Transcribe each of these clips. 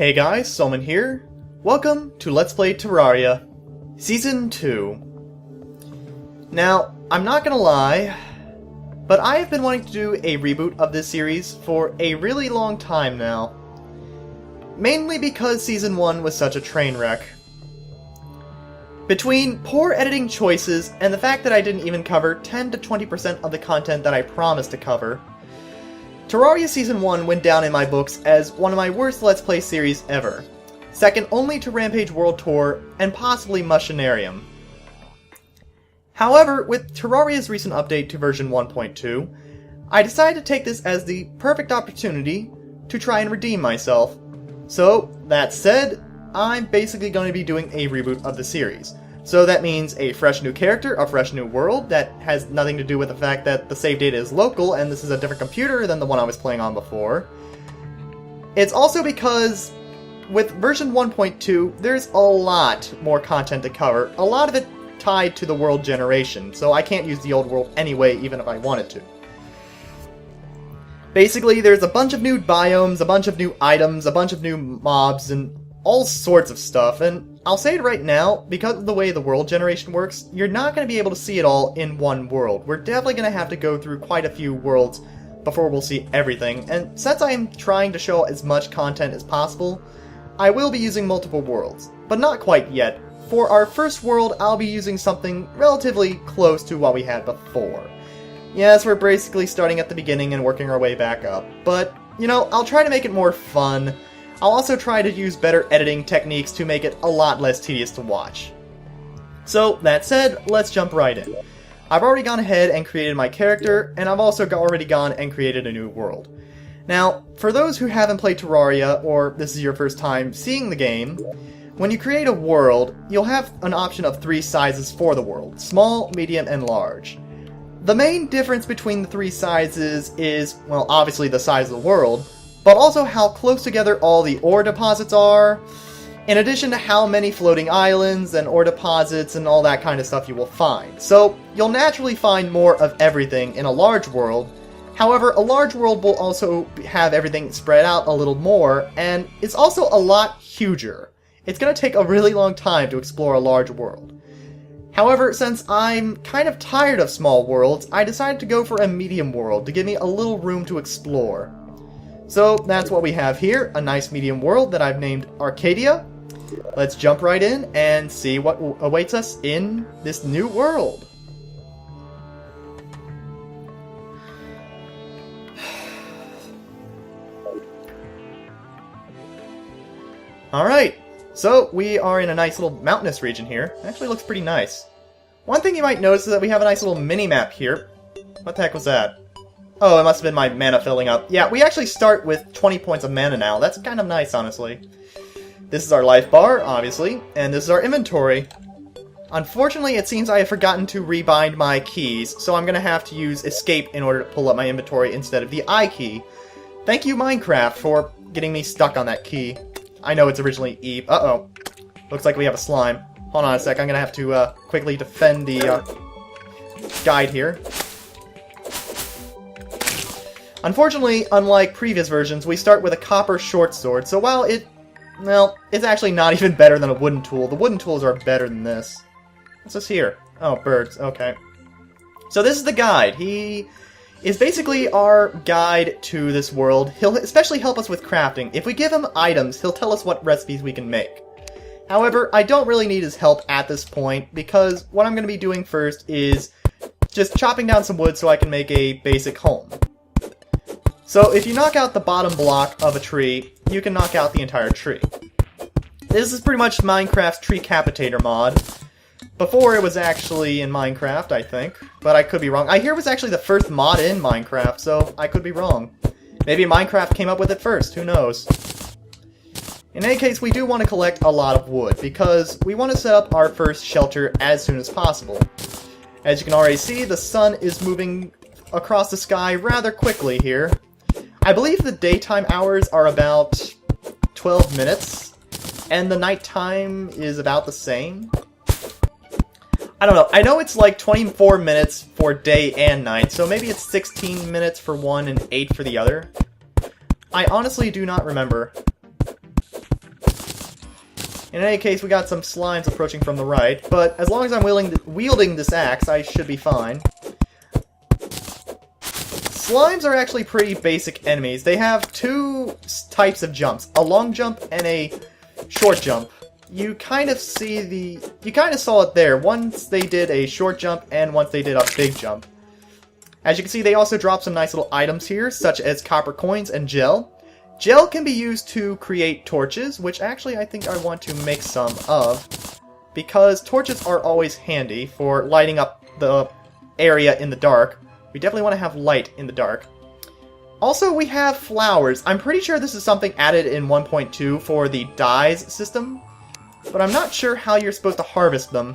Hey guys, Solman here. Welcome to Let's Play Terraria, Season 2. Now, I'm not gonna lie, but I have been wanting to do a reboot of this series for a really long time now. Mainly because Season 1 was such a train wreck. Between poor editing choices and the fact that I didn't even cover 10 to 20% of the content that I promised to cover, Terraria Season 1 went down in my books as one of my worst Let's Play series ever, second only to Rampage World Tour and possibly Machinarium. However, with Terraria's recent update to version 1.2, I decided to take this as the perfect opportunity to try and redeem myself. So, that said, I'm basically going to be doing a reboot of the series. So that means a fresh new character, a fresh new world that has nothing to do with the fact that the save data is local and this is a different computer than the one I was playing on before. It's also because with version 1.2, there's a lot more content to cover, a lot of it tied to the world generation, so I can't use the old world anyway, even if I wanted to. Basically, there's a bunch of new biomes, a bunch of new items, a bunch of new mobs, and all sorts of stuff, and I'll say it right now, because of the way the world generation works, you're not going to be able to see it all in one world. We're definitely going to have to go through quite a few worlds before we'll see everything, and since I'm trying to show as much content as possible, I will be using multiple worlds, but not quite yet. For our first world, I'll be using something relatively close to what we had before. Yes, we're basically starting at the beginning and working our way back up, but, you know, I'll try to make it more fun. I'll also try to use better editing techniques to make it a lot less tedious to watch. So, that said, let's jump right in. I've already gone ahead and created my character, and I've also already gone and created a new world. Now, for those who haven't played Terraria, or this is your first time seeing the game, when you create a world, you'll have an option of 3 sizes for the world: small, medium, and large. The main difference between the 3 sizes is, well, obviously the size of the world, but also how close together all the ore deposits are, in addition to how many floating islands and ore deposits and all that kind of stuff you will find. So, you'll naturally find more of everything in a large world. However, a large world will also have everything spread out a little more, and it's also a lot huger. It's going to take a really long time to explore a large world. However, since I'm kind of tired of small worlds, I decided to go for a medium world to give me a little room to explore. So that's what we have here, a nice medium world that I've named Arcadia. Let's jump right in and see what awaits us in this new world. Alright, so we are in a nice little mountainous region here. It actually looks pretty nice. One thing you might notice is that we have a nice little mini-map here. What the heck was that? Oh, it must have been my mana filling up. Yeah, we actually start with 20 points of mana now. That's kind of nice, honestly. This is our life bar, obviously, and this is our inventory. Unfortunately, it seems I have forgotten to rebind my keys, so I'm going to have to use escape in order to pull up my inventory instead of the I key. Thank you, Minecraft, for getting me stuck on that key. I know it's originally E. Uh-oh. Looks like we have a slime. Hold on a sec, I'm going to have to quickly defend the guide here. Unfortunately, unlike previous versions, we start with a copper short sword, so while it's actually not even better than a wooden tool. The wooden tools are better than this. What's this here? Oh, birds, okay. So this is the guide. He is basically our guide to this world. He'll especially help us with crafting. If we give him items, he'll tell us what recipes we can make. However, I don't really need his help at this point, because what I'm going to be doing first is just chopping down some wood so I can make a basic home. So if you knock out the bottom block of a tree, you can knock out the entire tree. This is pretty much Minecraft's Tree Capitator mod. Before it was actually in Minecraft, I think, but I could be wrong. I hear it was actually the first mod in Minecraft, so I could be wrong. Maybe Minecraft came up with it first, who knows. In any case, we do want to collect a lot of wood, because we want to set up our first shelter as soon as possible. As you can already see, the sun is moving across the sky rather quickly here. I believe the daytime hours are about 12 minutes, and the nighttime is about the same. I don't know. I know it's like 24 minutes for day and night, so maybe it's 16 minutes for one and 8 for the other. I honestly do not remember. In any case, we got some slimes approaching from the right, but as long as I'm wielding this axe, I should be fine. Slimes are actually pretty basic enemies. They have two types of jumps, a long jump and a short jump. You kind of saw it there. Once they did a short jump and once they did a big jump. As you can see, they also drop some nice little items here, such as copper coins and gel. Gel can be used to create torches, which actually I think I want to make some of, because torches are always handy for lighting up the area in the dark. We definitely want to have light in the dark. Also, we have flowers. I'm pretty sure this is something added in 1.2 for the dyes system, but I'm not sure how you're supposed to harvest them.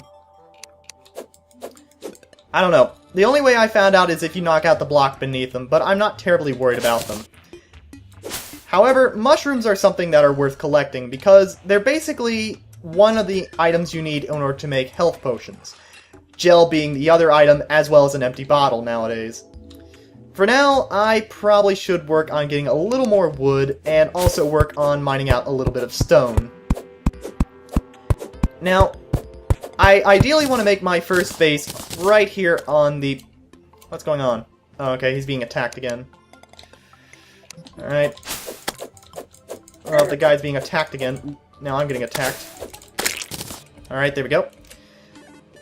I don't know. The only way I found out is if you knock out the block beneath them, but I'm not terribly worried about them. However, mushrooms are something that are worth collecting because they're basically one of the items you need in order to make health potions. Gel being the other item, as well as an empty bottle nowadays. For now, I probably should work on getting a little more wood, and also work on mining out a little bit of stone. Now, I ideally want to make my first base right here on the... What's going on? Oh, okay, he's being attacked again. Alright. Well, the guy's being attacked again. Now I'm getting attacked. Alright, there we go.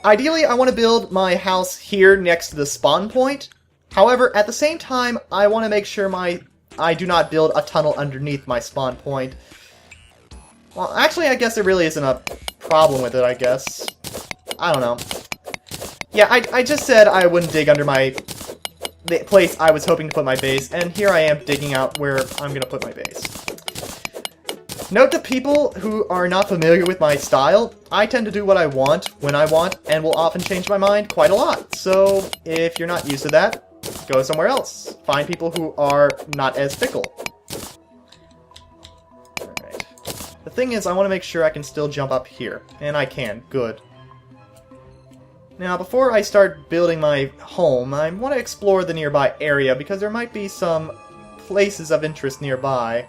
Ideally, I want to build my house here next to the spawn point. However, at the same time, I want to make sure I do not build a tunnel underneath my spawn point. Well, actually, I guess there really isn't a problem with it, I guess. I don't know. Yeah, I just said I wouldn't dig under the place I was hoping to put my base, and here I am digging out where I'm going to put my base. Note to people who are not familiar with my style, I tend to do what I want, when I want, and will often change my mind quite a lot. So, if you're not used to that, go somewhere else. Find people who are not as fickle. Alright. The thing is, I want to make sure I can still jump up here. And I can. Good. Now, before I start building my home, I want to explore the nearby area, because there might be some places of interest nearby.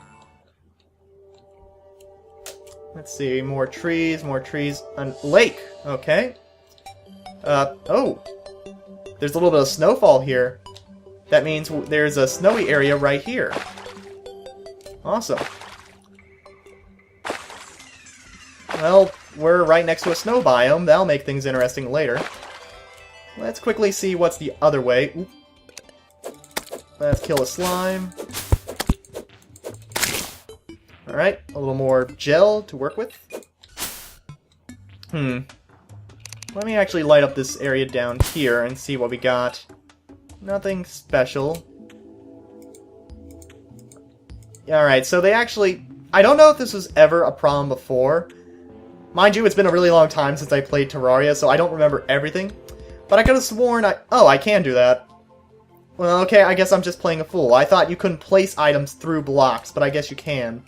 Let's see, more trees, a lake, okay. Oh, there's a little bit of snowfall here. That means there's a snowy area right here. Awesome. Well, we're right next to a snow biome. That'll make things interesting later. Let's quickly see what's the other way. Oop. Let's kill a slime. Alright, a little more gel to work with. Let me actually light up this area down here and see what we got. Nothing special. Alright, so they actually... I don't know if this was ever a problem before. Mind you, it's been a really long time since I played Terraria, so I don't remember everything. But I could have sworn Oh, I can do that. Well, okay, I guess I'm just playing a fool. I thought you couldn't place items through blocks, but I guess you can.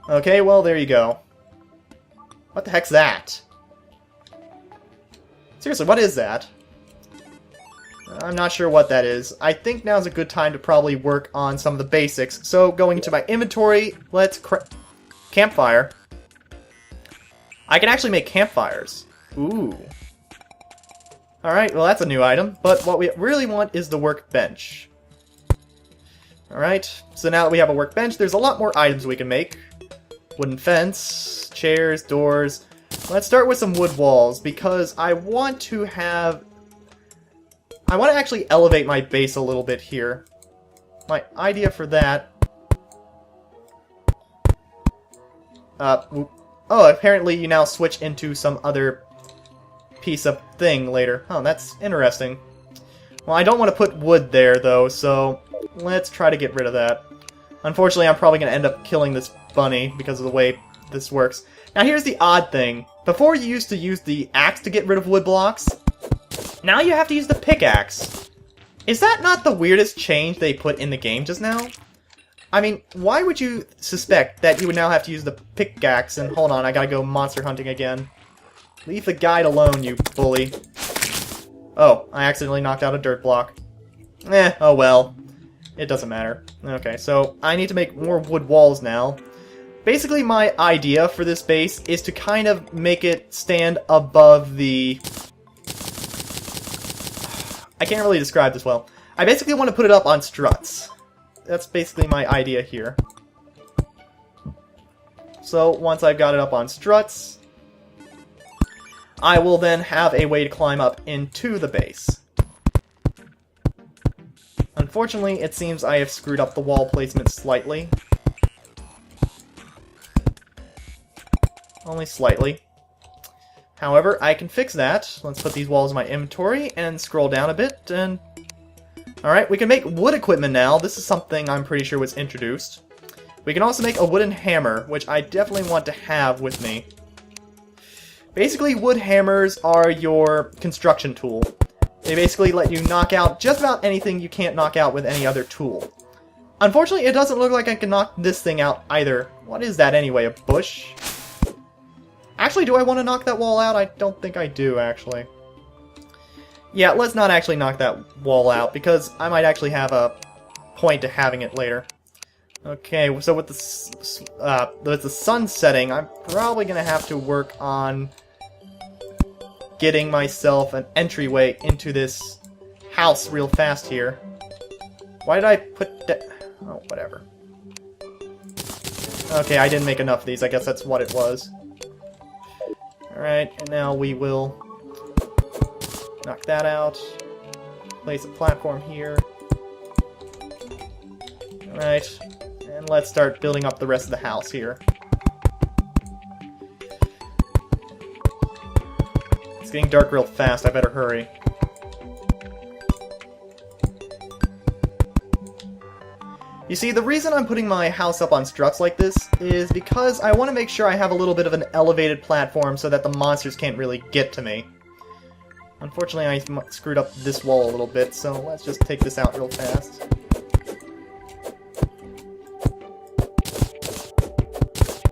Okay, well, there you go. What the heck's that? Seriously, what is that? I'm not sure what that is. I think now's a good time to probably work on some of the basics. So, going into my inventory, let's campfire. I can actually make campfires. Ooh. Alright, well that's a new item, but what we really want is the workbench. Alright, so now that we have a workbench, there's a lot more items we can make. Wooden fence, chairs, doors. Let's start with some wood walls, because I want to actually elevate my base a little bit here. My idea for that... Oh, apparently you now switch into some other piece of thing later. Oh, that's interesting. Well, I don't want to put wood there, though, so let's try to get rid of that. Unfortunately, I'm probably going to end up killing this bunny because of the way this works. Now, here's the odd thing. Before, you used to use the axe to get rid of wood blocks. Now you have to use the pickaxe. Is that not the weirdest change they put in the game just now? I mean, why would you suspect that you would now have to use the pickaxe? And hold on, I gotta go monster hunting again. Leave the guide alone, you bully. Oh, I accidentally knocked out a dirt block. Oh well. It doesn't matter. Okay, so I need to make more wood walls now. Basically, my idea for this base is to kind of make it stand above the... I can't really describe this well. I basically want to put it up on struts. That's basically my idea here. So, once I've got it up on struts, I will then have a way to climb up into the base. Unfortunately, it seems I have screwed up the wall placement slightly. Only slightly. However, I can fix that. Let's put these walls in my inventory and scroll down a bit, and... Alright, we can make wood equipment now. This is something I'm pretty sure was introduced. We can also make a wooden hammer, which I definitely want to have with me. Basically, wood hammers are your construction tool. They basically let you knock out just about anything you can't knock out with any other tool. Unfortunately, it doesn't look like I can knock this thing out either. What is that anyway, a bush? Actually, do I want to knock that wall out? I don't think I do, actually. Yeah, let's not actually knock that wall out, because I might actually have a point to having it later. Okay, so with the sun setting, I'm probably going to have to work on getting myself an entryway into this house real fast here. Why did I put that? Oh, whatever. Okay, I didn't make enough of these. I guess that's what it was. Alright, and now we will knock that out. Place a platform here. Alright, and let's start building up the rest of the house here. It's getting dark real fast, I better hurry. You see, the reason I'm putting my house up on struts like this is because I want to make sure I have a little bit of an elevated platform so that the monsters can't really get to me. Unfortunately, I screwed up this wall a little bit, so let's just take this out real fast.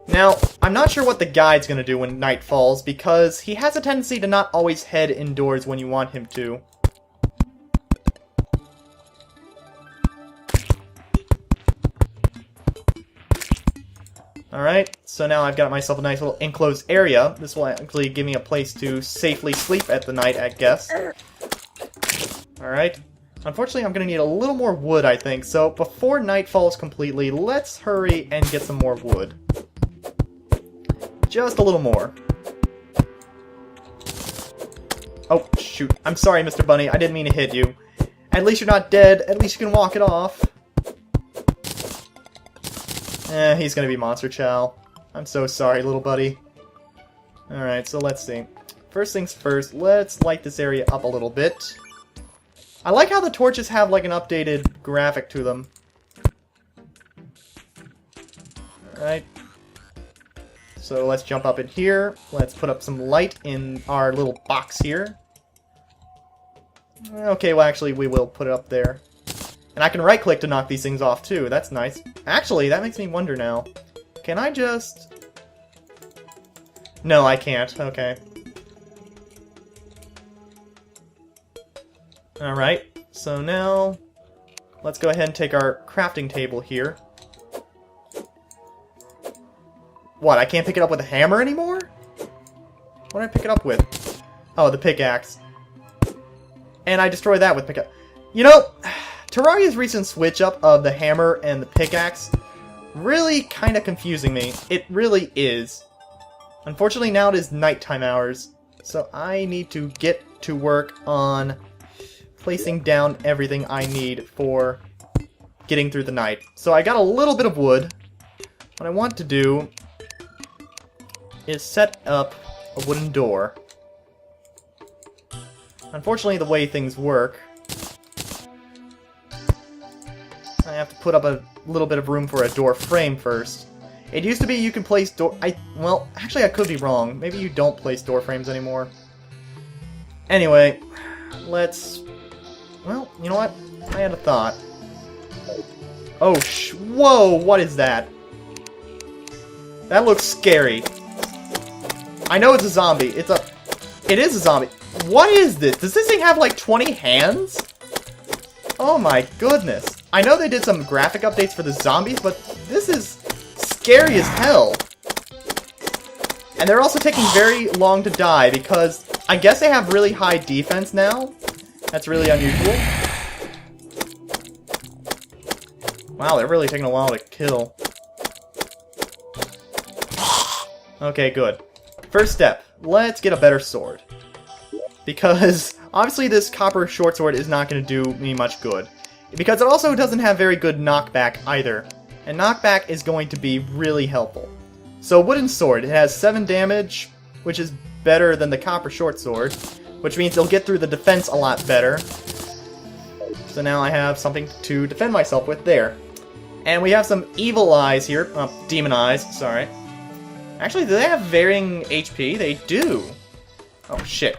Now, I'm not sure what the guide's going to do when night falls, because he has a tendency to not always head indoors when you want him to. Alright, so now I've got myself a nice little enclosed area. This will actually give me a place to safely sleep at the night, I guess. Alright. Unfortunately, I'm going to need a little more wood, I think. So, before night falls completely, let's hurry and get some more wood. Just a little more. Oh, shoot. I'm sorry, Mr. Bunny. I didn't mean to hit you. At least you're not dead. At least you can walk it off. He's gonna be Monster Chow. I'm so sorry, little buddy. Alright, so let's see. First things first, let's light this area up a little bit. I like how the torches have like an updated graphic to them. Alright. So let's jump up in here. Let's put up some light in our little box here. Okay, well actually we will put it up there. And I can right-click to knock these things off, too. That's nice. Actually, that makes me wonder now. Can I just... No, I can't. Okay. Alright. So now... Let's go ahead and take our crafting table here. What, I can't pick it up with a hammer anymore? What did I pick it up with? Oh, the pickaxe. And I destroy that with pickaxe. You know... Terraria's recent switch up of the hammer and the pickaxe really kind of confusing me. It really is. Unfortunately, now it is nighttime hours, so I need to get to work on placing down everything I need for getting through the night. So I got a little bit of wood. What I want to do is set up a wooden door. Unfortunately, the way things work, I have to put up a little bit of room for a door frame first. It used to be you can place door... Well, actually I could be wrong. Maybe you don't place door frames anymore. Anyway, let's... Well, you know what? I had a thought. Oh, whoa, what is that? That looks scary. I know it's a zombie. It is a zombie. What is this? Does this thing have like 20 hands? Oh my goodness. I know they did some graphic updates for the zombies, but this is scary as hell. And they're also taking very long to die because I guess they have really high defense now. That's really unusual. Wow, they're really taking a while to kill. Okay, good. First step, let's get a better sword. Because, obviously this copper short sword is not going to do me much good. Because it also doesn't have very good knockback either. And knockback is going to be really helpful. So, wooden sword, it has 7 damage, which is better than the copper short sword. Which means it'll get through the defense a lot better. So now I have something to defend myself with there. And we have some evil eyes here. Demon eyes, sorry. Actually, do they have varying HP? They do. Oh, shit.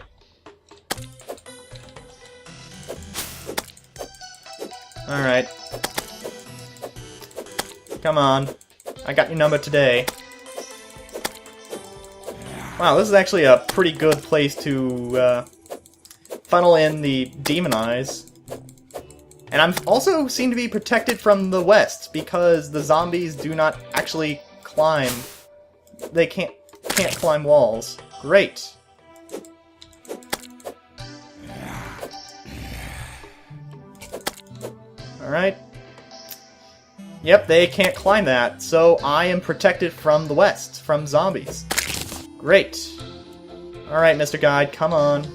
Alright. Come on. I got your number today. Wow, this is actually a pretty good place to funnel in the demon eyes. And I'm also seem to be protected from the west because the zombies do not actually climb. They can't climb walls. Great. Alright. Yep, they can't climb that, so I am protected from the west, from zombies. Great. Alright, Mr. Guide, come on.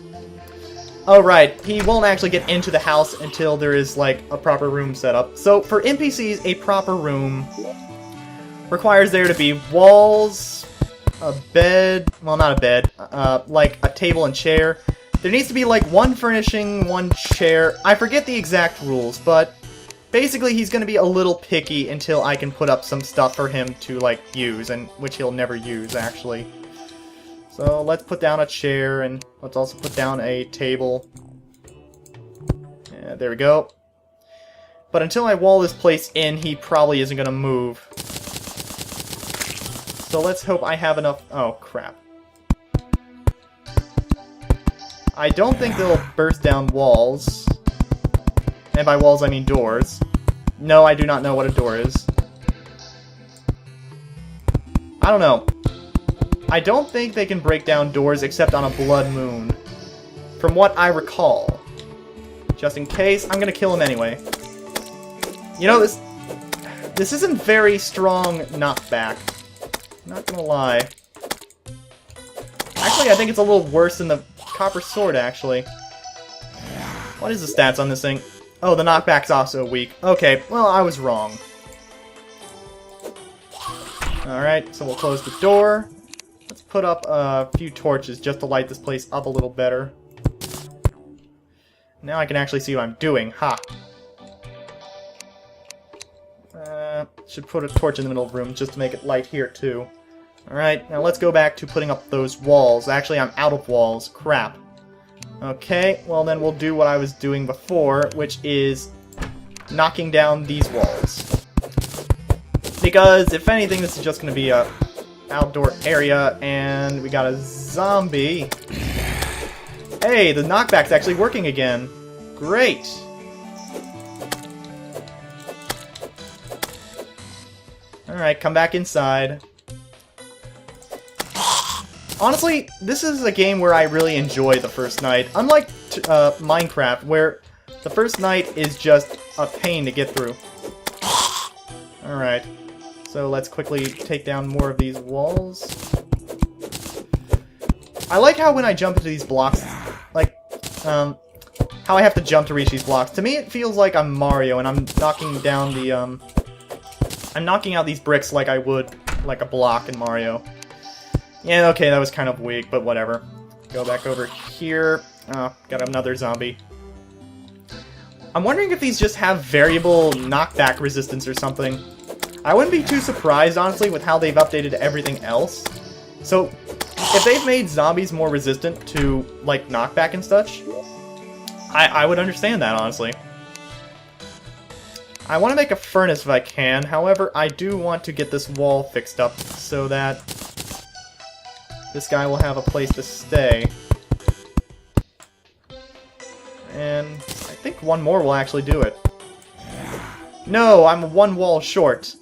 Oh, right, he won't actually get into the house until there is, like, a proper room set up. So, for NPCs, a proper room requires there to be walls, a bed, well, not a bed, like a table and chair. There needs to be, like, one furnishing, one chair. I forget the exact rules, but basically he's going to be a little picky until I can put up some stuff for him to, like, use, and which he'll never use, actually. So let's put down a chair, and let's also put down a table. Yeah, there we go. But until I wall this place in, he probably isn't going to move. So let's hope I have enough... Oh, crap. I don't think they'll burst down walls. And by walls, I mean doors. No, I do not know what a door is. I don't know. I don't think they can break down doors except on a blood moon. From what I recall. Just in case, I'm gonna kill him anyway. You know, this isn't very strong knockback. Not gonna lie. Actually, I think it's a little worse than the copper sword, actually. What is the stats on this thing? Oh, the knockback's also weak. Okay, well, I was wrong. Alright, so we'll close the door. Let's put up a few torches just to light this place up a little better. Now I can actually see what I'm doing. Ha! Should put a torch in the middle of the room just to make it light here, too. Alright, now let's go back to putting up those walls. Actually, I'm out of walls. Crap. Okay, well then we'll do what I was doing before, which is knocking down these walls. Because, if anything, this is just going to be a outdoor area, and we got a zombie. Hey, the knockback's actually working again. Great! Alright, come back inside. Honestly, this is a game where I really enjoy the first night. Unlike Minecraft, where the first night is just a pain to get through. Alright. So let's quickly take down more of these walls. I like how when I jump into these blocks, like, how I have to jump to reach these blocks. To me, it feels like I'm Mario, and I'm knocking down the, I'm knocking out these bricks like I would, like a block in Mario. Yeah, okay, that was kind of weak, but whatever. Go back over here. Oh, got another zombie. I'm wondering if these just have variable knockback resistance or something. I wouldn't be too surprised, honestly, with how they've updated everything else. So, if they've made zombies more resistant to, like, knockback and such, I would understand that, honestly. I want to make a furnace if I can, however, I do want to get this wall fixed up so that this guy will have a place to stay. And I think one more will actually do it. No, I'm one wall short.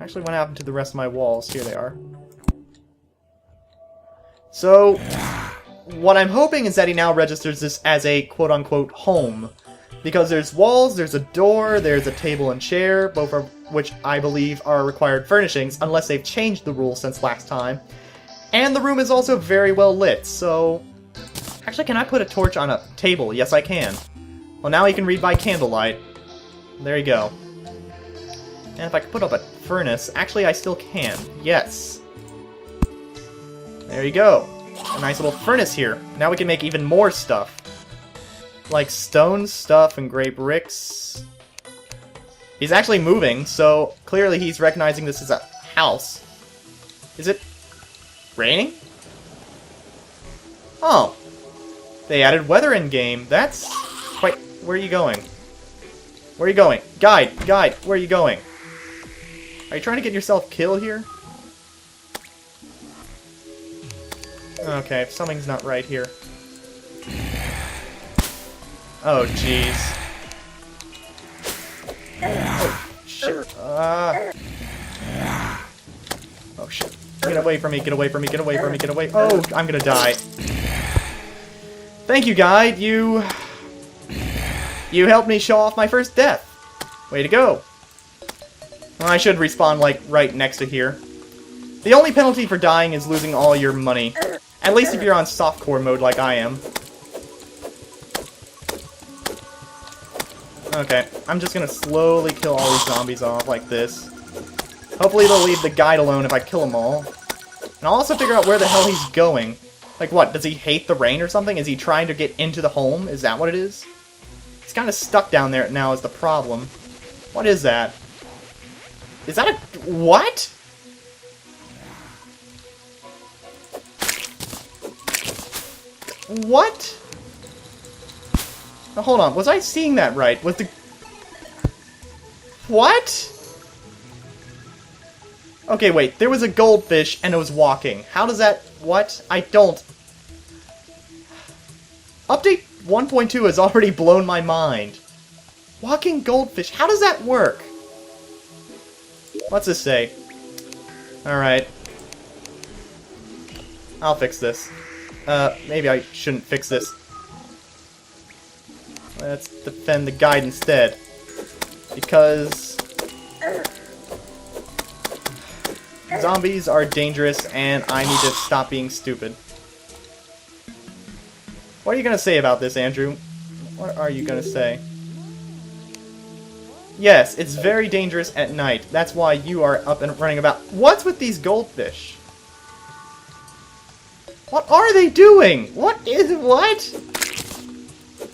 Actually, what happened to the rest of my walls? Here they are. So, what I'm hoping is that he now registers this as a quote-unquote home. Because there's walls, there's a door, there's a table and chair, both of which I believe are required furnishings, unless they've changed the rules since last time. And the room is also very well lit, so... Actually, can I put a torch on a table? Yes, I can. Well, now you can read by candlelight. There you go. And if I could put up a furnace... Actually, I still can. Yes. There you go. A nice little furnace here. Now we can make even more stuff. Like stone stuff and gray bricks. He's actually moving, so clearly he's recognizing this as a house. Is it raining? Oh. They added weather in-game. That's quite... Where are you going? Where are you going? Guide! Guide! Where are you going? Are you trying to get yourself killed here? Okay, something's not right here. Oh, jeez. Oh, shit. Oh, shit. Get away from me, get away from me, get away from me, get away. Oh, I'm gonna die. Thank you, guide. You helped me show off my first death. Way to go. Well, I should respawn, like, right next to here. The only penalty for dying is losing all your money. At least if you're on softcore mode like I am. Okay, I'm just gonna slowly kill all these zombies off like this. Hopefully they'll leave the guide alone if I kill them all. And I'll also figure out where the hell he's going. Like what, does he hate the rain or something? Is he trying to get into the home? Is that what it is? He's kind of stuck down there now is the problem. What is that? Is that a... What? What? Now, hold on, was I seeing that right? Was the... What? Okay, wait, there was a goldfish and it was walking. How does that... What? I don't... Update 1.2 has already blown my mind. Walking goldfish, how does that work? What's this say? Alright. I'll fix this. Maybe I shouldn't fix this. Let's defend the guide instead. Because... zombies are dangerous and I need to stop being stupid. What are you gonna say about this, Andrew? What are you gonna say? Yes, it's very dangerous at night. That's why you are up and running about. What's with these goldfish? What are they doing? What?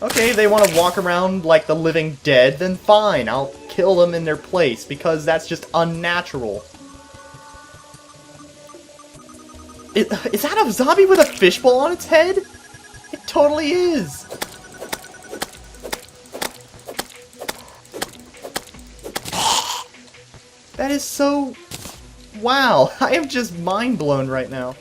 Okay, they want to walk around like the living dead, then fine. I'll kill them in their place, because that's just unnatural. Is that a zombie with a fishbowl on its head? It totally is. That is so... Wow, I am just mind blown right now.